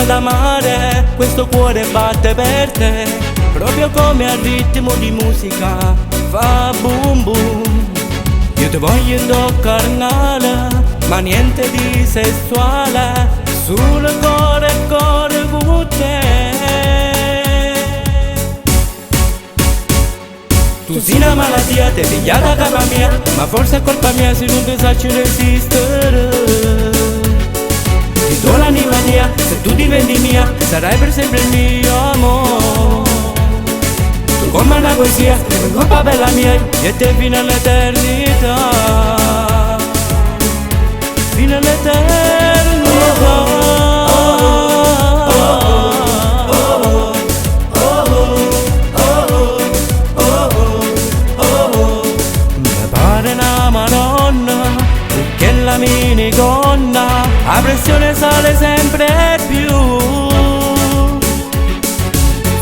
ad amare, questo cuore batte per te, proprio come al ritmo di musica fa boom boom. Io ti voglio indoccarnare, ma niente di sessuale, sul cuore con te. Tu sei una malattia, ti pigliata a casa mia, ma forse è colpa mia se non ti sacci resistere. Ti do l'anima mia, se tu diventi mia, sarai per sempre il mio amore. Tu come una poesia, come colpa bella mia, e te fino all'eternità. Fino all'eternità. La minigonna, la pressione sale sempre più.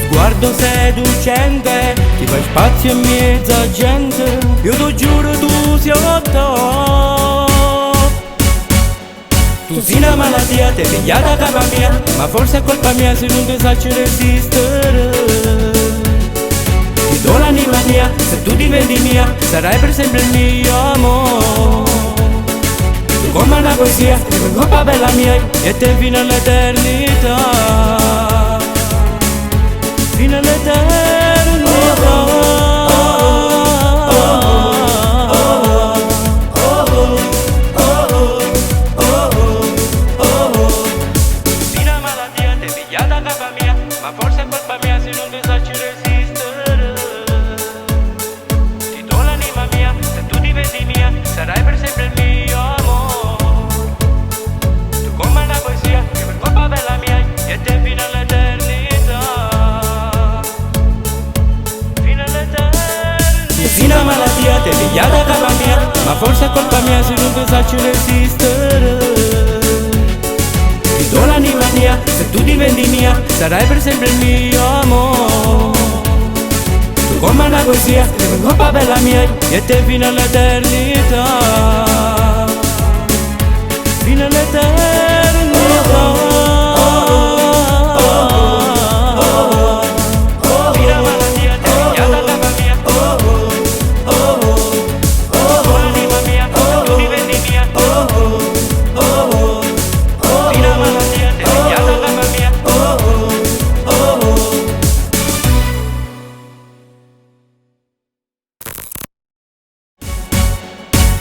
Sguardo seducente, ti fai spazio in mezzo a gente. Io ti giuro tu sei top. Tu sei una malattia, ti pigliata a casa mia, ma forse è colpa mia se non ti sacci resistere. Ti do l'anima mia, se tu diventi mia, sarai per sempre il mio amore. Come una poesia, come colpa bella mia, e te fino all'eternità. Fino all'eternità. Sei una malattia, ti pigliata a casa mia, ma forse è colpa mia se non ti sacci resistere. Ti do l'anima mia, se tu diventi mia, sarai per sempre il mio amore. E te fino all'eternità. Fino all'eternità. Tu sei una malattia, ti pigliata a casa mia, ma forse è colpa mia se non ti sacci resistere. Ti do l'anima mia, se tu diventi mia, sarai per sempre il mio amore. Tu come una poesia, come colpa bella mia, e te fino all'eternità. Fino all'eternità.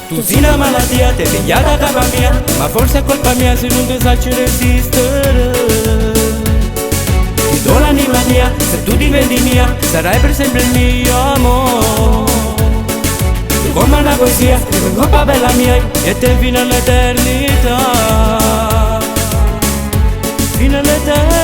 Tu sei una malattia, ti pigliata a casa mia, ma forse è colpa mia se non ti sacci resistere. Ti do l'anima mia, se tu diventi mia, sarai per sempre il mio amore. Tu come una poesia, come colpa bella mia, e te fino all'eternità. Fino all'eternità.